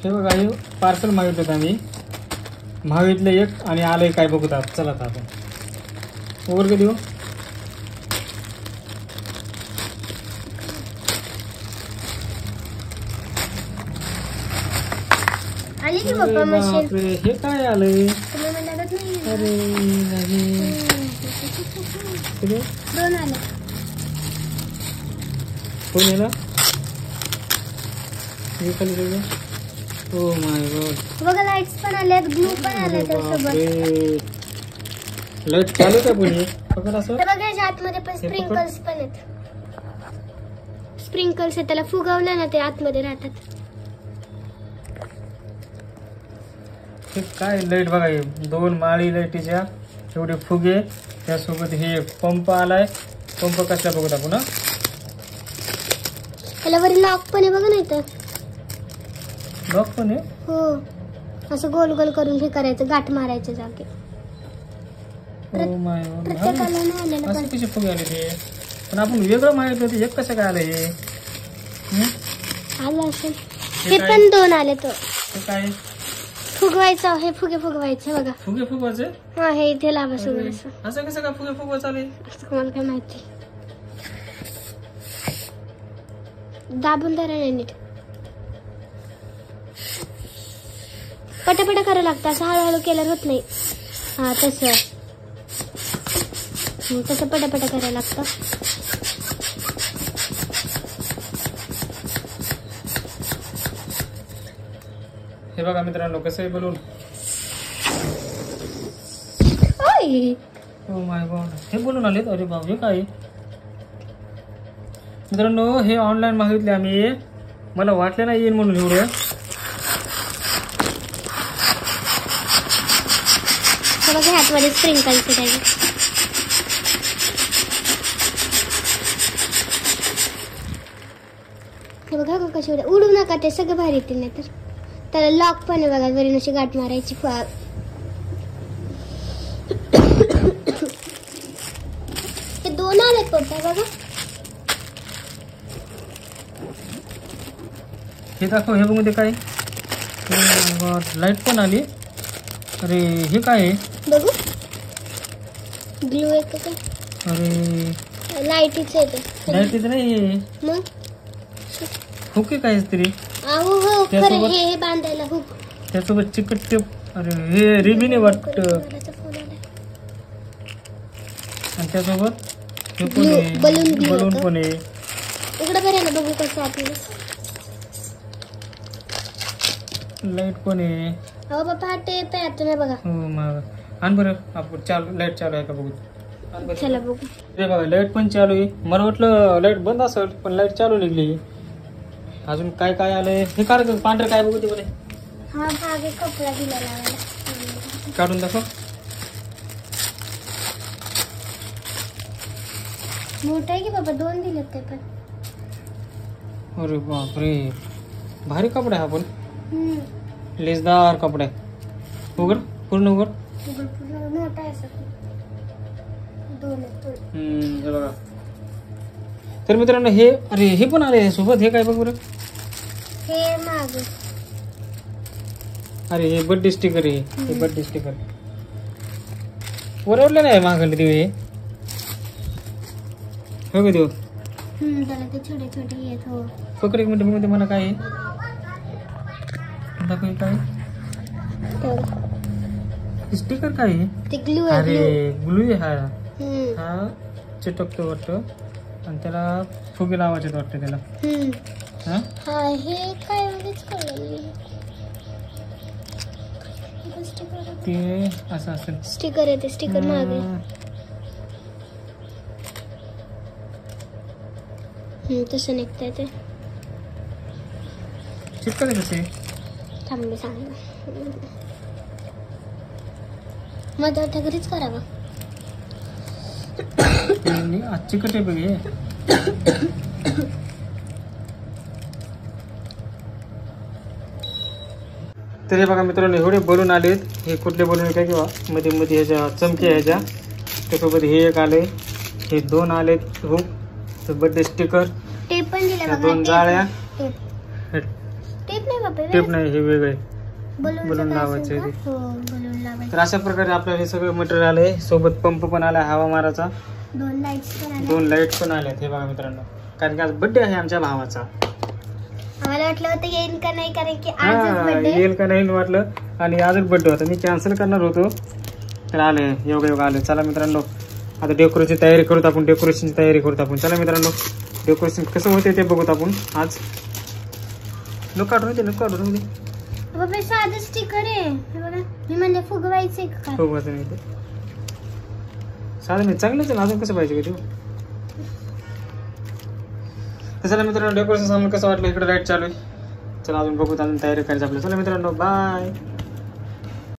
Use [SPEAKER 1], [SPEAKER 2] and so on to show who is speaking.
[SPEAKER 1] हे बघा हे पार्सल मागितलं आम्ही महावीतले एक आणि आलंय काय बघूत आता. चला आता आपण वर देऊ.
[SPEAKER 2] आली की पप्पा मशीन.
[SPEAKER 1] हे काय आलंय?
[SPEAKER 2] तुम्ही म्हणतात नाही.
[SPEAKER 1] अरे नाही
[SPEAKER 2] दोन आले.
[SPEAKER 1] कोण येला हे खाली गेलं. Oh my God.
[SPEAKER 2] बघा लाईट्स पण आल्यात, ग्लू पण आले त्यासोबत.
[SPEAKER 1] लाईट चालू का पण पकड असं.
[SPEAKER 2] तर बघा याच्या आतमध्ये पण स्प्रिंकल्स पण आहेत. स्प्रिंकल्स आहे, त्याला फुगवलं ना ते आतमध्ये राहतात.
[SPEAKER 1] हे काय लाईट बघा हे 2 माळी लाईटीच्या एवढे फुगे त्यासोबत हे पंप आलाय. पंप कसला बघत आपण.
[SPEAKER 2] त्याला वरी लॉक पण आहे बघा. नाही तर
[SPEAKER 1] लॉक पण आहे.
[SPEAKER 2] हो असं गोल गोल करून हे करायचं, गाठ मारायचे जागे.
[SPEAKER 1] ओ माय
[SPEAKER 2] प्रत्येकाला नाही आलेलं
[SPEAKER 1] असं कसे फुगे आले ते. पण आपण वेगळं माहित होतं एक कसं काय आलं हे.
[SPEAKER 2] आलं असेल. हे पण 2 आले. तो
[SPEAKER 1] काय
[SPEAKER 2] फुगवायचं, हे फुगे फुगवायचे बघा.
[SPEAKER 1] फुगे फुगवायचे.
[SPEAKER 2] हा हे इथे लावा सगळं असं.
[SPEAKER 1] असं कसं काय फुगे फुगवा चालू आहे.
[SPEAKER 2] असं मला काय माहिती. दाबून धरा नाही नीट. पटापटा करायला लागतं, असं हळूहळू केल्यावर होत नाही. हा तसं तसं पटापटा करायला लागतं.
[SPEAKER 1] हे बघा मित्रांनो कसं आहे बलून. ओ माय गॉड हे बोलून आलेत. अरे बाप हे काय मित्रांनो. हे ऑनलाईन मागितले आम्ही. मला वाटलं नाही येईल म्हणून एवढं.
[SPEAKER 2] बघा हातमध्ये स्प्रिंकलचे त्याचे. हे बघा कशी उडू नका, ते सगळं बाहेर येतील. नाही तर त्याला लॉक पण आहे बघा. वरील अशी गाठ मारायची. हे 2 आलेत पप्पा बघा.
[SPEAKER 1] हे दाखव. हे बघू ते काय. लाईट पण आली. अरे हे काय आहे.
[SPEAKER 2] बघू ग्लू आहे का काय.
[SPEAKER 1] अरे
[SPEAKER 2] लाईटीच आहे ते.
[SPEAKER 1] लाईट नाही
[SPEAKER 2] मग
[SPEAKER 1] हुक काय तरी.
[SPEAKER 2] अहो हो खरं. हे बांधायला हुक.
[SPEAKER 1] त्यासोबत चिकट टेप. अरे हे रिबीन आहे वाटतं. आणि त्यासोबत हे पण आहे बलून पण आहे.
[SPEAKER 2] इकडे बरं ना बघू कसं आपल्याला.
[SPEAKER 1] लाईट पण आहे.
[SPEAKER 2] हो बाबा टेप आहे आता. नाही बघा.
[SPEAKER 1] हो मग आण बरं आपण चालू. लाईट चालू आहे का बघू.
[SPEAKER 2] चला बघू.
[SPEAKER 1] ते बघा लाईट पण चालू आहे. मला वाटलं लाईट बंद असेल पण लाईट चालू निघली. अजून काय काय आलंय. हे काढ पांढरं काय बघू ते बरे.
[SPEAKER 2] हा भाग एक कपडा दिला लावायला.
[SPEAKER 1] काढून दाखव.
[SPEAKER 2] मोठा आहे की बाबा. 2 दिलेत ते पण.
[SPEAKER 1] अरे बापरे भारी कपडा आहे. आपण लेसदार कपडा आहे. उघड पूर्ण उघड.
[SPEAKER 2] मोठा आहे सगळं. 2 आहेत.
[SPEAKER 1] हे बघा. तर मित्रांनो हे अरे हे पण आले सोबत. हे काय बघ बरं.
[SPEAKER 2] हे माग.
[SPEAKER 1] अरे हे बर्थडे स्टिकर आहे. हे बर्थडे स्टिकर वरवलं नाही मागलं देऊ. हे हो का देऊ.
[SPEAKER 2] त्याला ते छोटे छोटे येत. हो
[SPEAKER 1] पकड एक मिनिट बघते मला काय आहे. दाखव काय स्टिकर काय आहे.
[SPEAKER 2] ते ग्लू आहे.
[SPEAKER 1] अरे ग्लू आहे हा. हा चिटकतो वाटतं आणि त्याला फुगे लावायचे वाटतं त्याला.
[SPEAKER 2] हा हे काय वेगळीच कळलं.
[SPEAKER 1] ते असं असेल.
[SPEAKER 2] स्टिकर आहे ते. स्टिकर मागे. तसं निघतंय ते.
[SPEAKER 1] चिटकले कसे.
[SPEAKER 2] थांब मी सांगलं. मग आता घरीच करावं.
[SPEAKER 1] चिकट आहे बघ हे. तर हे बघा मित्रांनो एवढे बलून आलेत. हे कुठले बलून काय किंवा मध्ये मध्ये ह्याच्या चमके ह्याच्या त्यासोबत हे एक आले. हे 2 आलेत. Hook birthday sticker.
[SPEAKER 2] टेप पण दिला बघा.
[SPEAKER 1] 2 जाळ्या.
[SPEAKER 2] टेप नाही बाबा.
[SPEAKER 1] टेप नाही, हे वेगळे
[SPEAKER 2] बलून
[SPEAKER 1] बलून लावायचे ते.
[SPEAKER 2] हो बलून लावायचे.
[SPEAKER 1] तर अशा प्रकारे आपल्याला हे सगळं मटेरियल आलंय. सोबत पंप पण आला हवा माराचा,
[SPEAKER 2] 2 लाईट्स पण आल्या.
[SPEAKER 1] 2 लाईट पण आल्यात. हे बघा मित्रांनो, कारण की आज बर्थडे आहे आमच्या भावाचा.
[SPEAKER 2] आम्हाला वाटलं होतं येईल का नाही, कारण की
[SPEAKER 1] हा,
[SPEAKER 2] आजच बर्थडे.
[SPEAKER 1] येईल का नाही वाटलं, आणि आजच बर्थडे होता. मी कॅन्सल करणार होतो, तर आले योगा आले. चला मित्रांनो, आता डेकोरेशनची तयारी करूत आपण. डेकोरेशनची तयारी करूत आपण. चला मित्रांनो, डेकोरेशन कसं होते ते बघूत आपण आज. नको काढून दे, नको काढून दे.
[SPEAKER 2] बाबा साधं स्टिकर आहे हे बघा. मी म्हणले फुगवायचे का?
[SPEAKER 1] फुगवायचं नाही ते साधं नाही, चांगलंच आहे ना. अजून कसं पाहिजे का ते. तर चला मित्रांनो, डेकोरेशन सामान कसं वाटलं. इकडे लाईट चालू आहे. चला अजून बघूत, अजून तयारी करायची आपल्याला. चला मित्रांनो, बाय.